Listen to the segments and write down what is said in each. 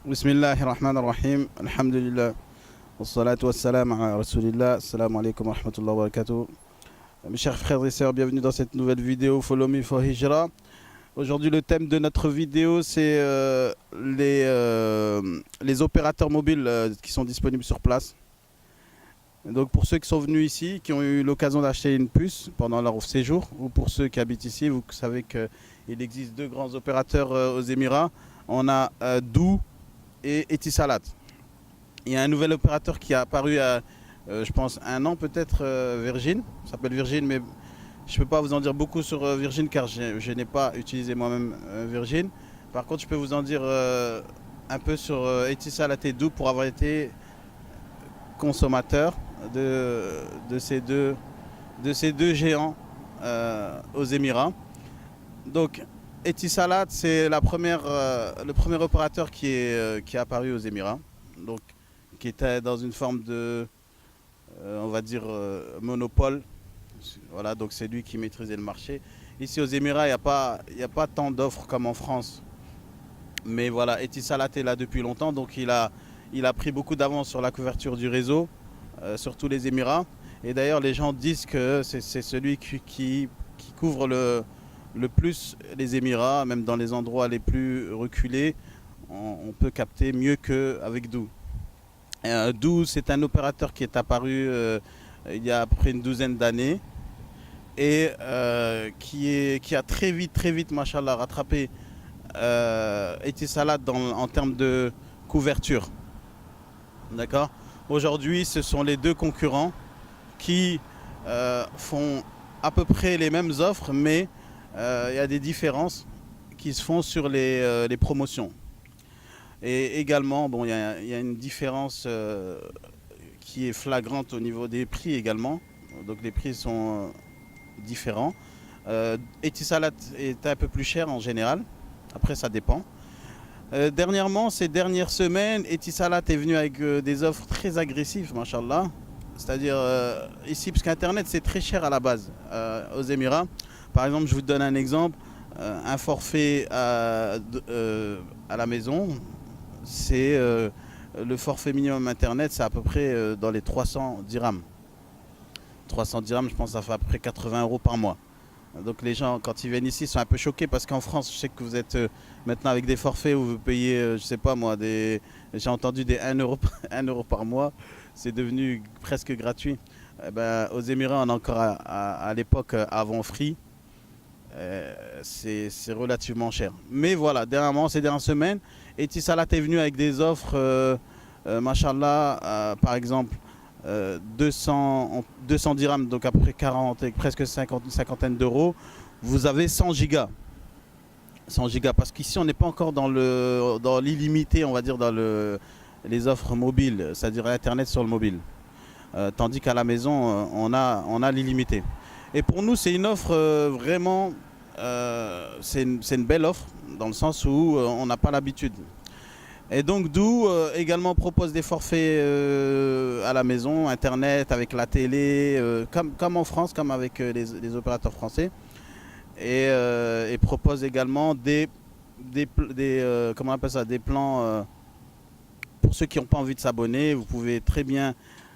Bismillahirrahmanirrahim. Alhamdulillah. Wassalatu wassalam ala Rasulillah. Assalamu alaikum wa rahmatullahi wa barakatuh. Mes chers frères et sœurs, bienvenue dans cette nouvelle vidéo Follow Me for Hijra. Aujourd'hui, le thème de notre vidéo, c'est les opérateurs mobiles qui sont disponibles sur place. Donc pour ceux qui sont venus ici, qui ont eu l'occasion d'acheter une puce pendant leur séjour, ou pour ceux qui habitent ici, vous savez qu'il existe deux grands opérateurs aux Émirats. On a Doo et Etisalat. Il y a un nouvel opérateur qui a apparu il y a, je pense, un an peut-être, Virgin. Ça s'appelle Virgin, mais je ne peux pas vous en dire beaucoup sur Virgin car je n'ai pas utilisé moi-même Virgin. Par contre, je peux vous en dire un peu sur Etisalat et Doo pour avoir été consommateur de ces deux géants aux Émirats. Donc, Etisalat, c'est le premier opérateur qui est apparu aux Émirats, donc qui était dans une forme de, on va dire, monopole. Voilà, donc c'est lui qui maîtrisait le marché. Ici aux Émirats, il n'y a pas tant d'offres comme en France. Mais voilà, Etisalat est là depuis longtemps, donc il a pris beaucoup d'avance sur la couverture du réseau, sur tous les Émirats. Et d'ailleurs, les gens disent que c'est celui qui couvre le plus les Émirats, même dans les endroits les plus reculés, on peut capter mieux qu'avec Doo. Doo, c'est un opérateur qui est apparu il y a à peu près une douzaine d'années et qui a très vite, machallah, rattrapé Etisalat en termes de couverture. D'accord. Aujourd'hui, ce sont les deux concurrents qui font à peu près les mêmes offres, mais il y a des différences qui se font sur les promotions. Et également, bon, il y a une différence qui est flagrante au niveau des prix également. Donc les prix sont différents. Etisalat est un peu plus cher en général. Après, ça dépend. Dernièrement, ces dernières semaines, Etisalat est venu avec des offres très agressives, machallah. C'est-à-dire ici, parce qu'Internet c'est très cher à la base aux Émirats. Par exemple, je vous donne un exemple. Un forfait à la maison, c'est le forfait minimum Internet, c'est à peu près dans les 300 dirhams. 300 dirhams, je pense que ça fait à peu près 80 € par mois. Donc les gens, quand ils viennent ici, sont un peu choqués parce qu'en France, je sais que vous êtes maintenant avec des forfaits où vous payez, je sais pas moi, j'ai entendu des 1 euro par mois. C'est devenu presque gratuit. Aux Émirats, on est encore à l'époque avant Free. C'est relativement cher. Mais voilà, dernièrement, ces dernières semaines, Etisalat est venu avec des offres, machallah, par exemple, 200 dirhams, donc à peu près 40, presque une cinquantaine d'euros. Vous avez 100 gigas. 100 gigas, parce qu'ici, on n'est pas encore dans l'illimité, on va dire, dans les offres mobiles, c'est-à-dire Internet sur le mobile. Tandis qu'à la maison, on a l'illimité. Et pour nous, c'est une offre vraiment, c'est une belle offre, dans le sens où on n'a pas l'habitude. Et donc Doo également propose des forfaits à la maison, Internet, avec la télé, comme en France, comme avec les opérateurs français. Et propose également comment on appelle ça, des plans pour ceux qui n'ont pas envie de s'abonner. Vous pouvez très bien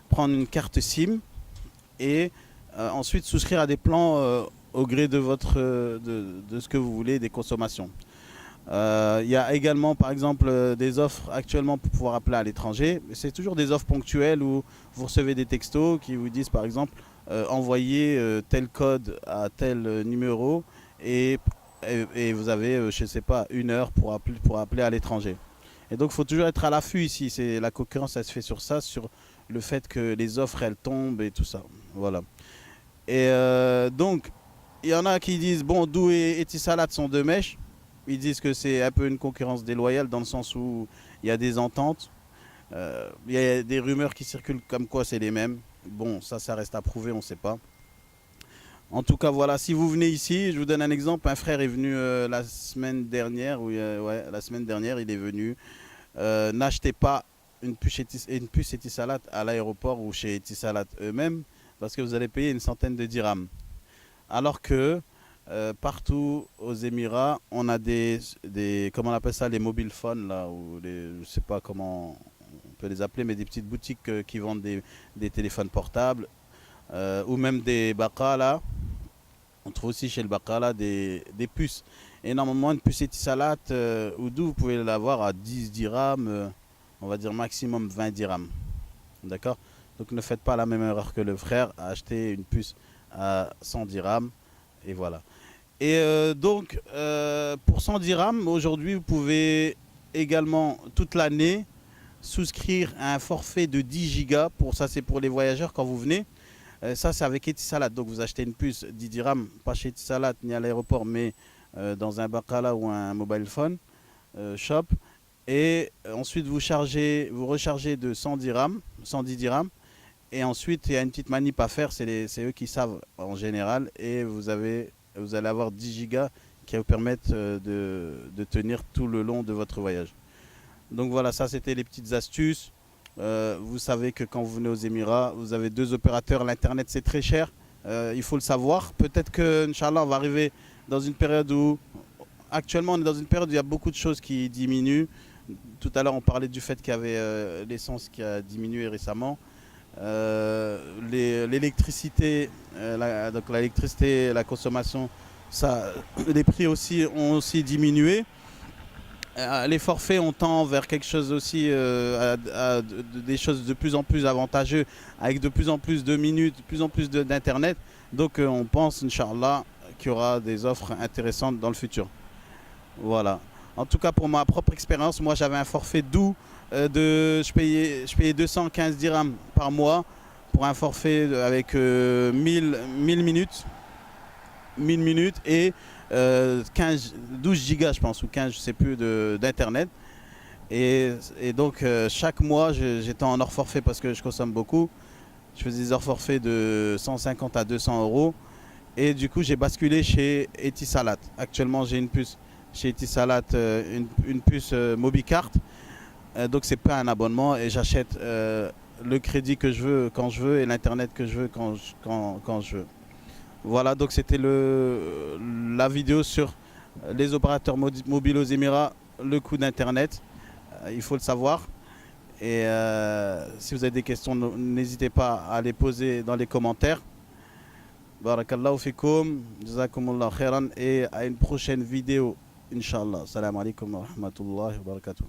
prendre une carte SIM et ensuite souscrire à des plans au gré de ce que vous voulez, des consommations. Il y a également par exemple des offres actuellement pour pouvoir appeler à l'étranger. C'est toujours des offres ponctuelles où vous recevez des textos qui vous disent par exemple envoyez tel code à tel numéro et vous avez je sais pas 1 heure pour appeler à l'étranger. Et donc il faut toujours être à l'affût ici. La concurrence, elle se fait sur ça, sur le fait que les offres elles tombent et tout ça. Voilà. Et donc il y en a qui disent bon, Doo et Etisalat sont deux mèches. Ils disent que c'est un peu une concurrence déloyale dans le sens où il y a des ententes. Il y a des rumeurs qui circulent comme quoi c'est les mêmes. Bon, ça reste à prouver, on ne sait pas. En tout cas, voilà, si vous venez ici, je vous donne un exemple. Un frère est venu la semaine dernière, la semaine dernière, il est venu. N'achetez pas une puce Etisalat à l'aéroport ou chez Etisalat eux-mêmes parce que vous allez payer une centaine de dirhams. Alors que partout aux Émirats, on a comment on appelle ça, les mobile phones là, ou je sais pas comment on peut les appeler, mais des petites boutiques qui vendent des téléphones portables, ou même des baqala. On trouve aussi chez le baqala des puces. Et normalement, une puce Etisalat Oudou, vous pouvez l'avoir à 10 dirhams, on va dire maximum 20 dirhams. D'accord? Donc ne faites pas la même erreur que le frère, achetez une puce à 100 dirhams, et voilà. Et donc, pour 100 dirhams, aujourd'hui, vous pouvez également, toute l'année, souscrire à un forfait de 10 gigas. Ça, c'est pour les voyageurs quand vous venez. Ça, c'est avec Etisalat. Donc, vous achetez une puce 10 dirhams, pas chez Etisalat ni à l'aéroport, mais dans un baqala ou un mobile phone shop. Et ensuite, vous rechargez de 100 dirhams, 110 dirhams. Et ensuite, il y a une petite manip à faire, c'est eux qui savent en général. Et vous allez avoir 10 gigas qui vous permettent de tenir tout le long de votre voyage. Donc voilà, ça c'était les petites astuces. Vous savez que quand vous venez aux Émirats, vous avez 2 opérateurs. L'Internet c'est très cher, il faut le savoir. Peut-être que, Inch'Allah, on va arriver dans une période où... Actuellement, on est dans une période où il y a beaucoup de choses qui diminuent. Tout à l'heure, on parlait du fait qu'il y avait l'essence qui a diminué récemment. L'électricité, donc l'électricité, la consommation, les prix aussi ont aussi diminué. Les forfaits, on tend vers quelque chose aussi, des choses de plus en plus avantageuses, avec de plus en plus de minutes, de plus en plus d'internet. Donc on pense, Inch'Allah, qu'il y aura des offres intéressantes dans le futur. Voilà. En tout cas, pour ma propre expérience, moi j'avais un forfait doux je payais 215 dirhams par mois pour un forfait avec 1000 minutes. 1000 minutes et 12 gigas, je pense, ou 15, je sais plus, d'internet. Et donc chaque mois, j'étais en hors forfait parce que je consomme beaucoup. Je faisais des hors forfaits de 150 à 200 euros. Et du coup, j'ai basculé chez Etisalat. Actuellement, j'ai une puce chez Etisalat, une puce Mobicart. Donc c'est pas un abonnement et j'achète le crédit que je veux quand je veux et l'internet que je veux quand je veux. Voilà, donc c'était la vidéo sur les opérateurs mobiles aux Émirats, le coût d'internet, il faut le savoir. Et si vous avez des questions, n'hésitez pas à les poser dans les commentaires. Barakallahu fikoum, jazakumullahu khairan, et à une prochaine vidéo, Inch'Allah. Salam alaikum wa rahmatullahi wa barakatuh.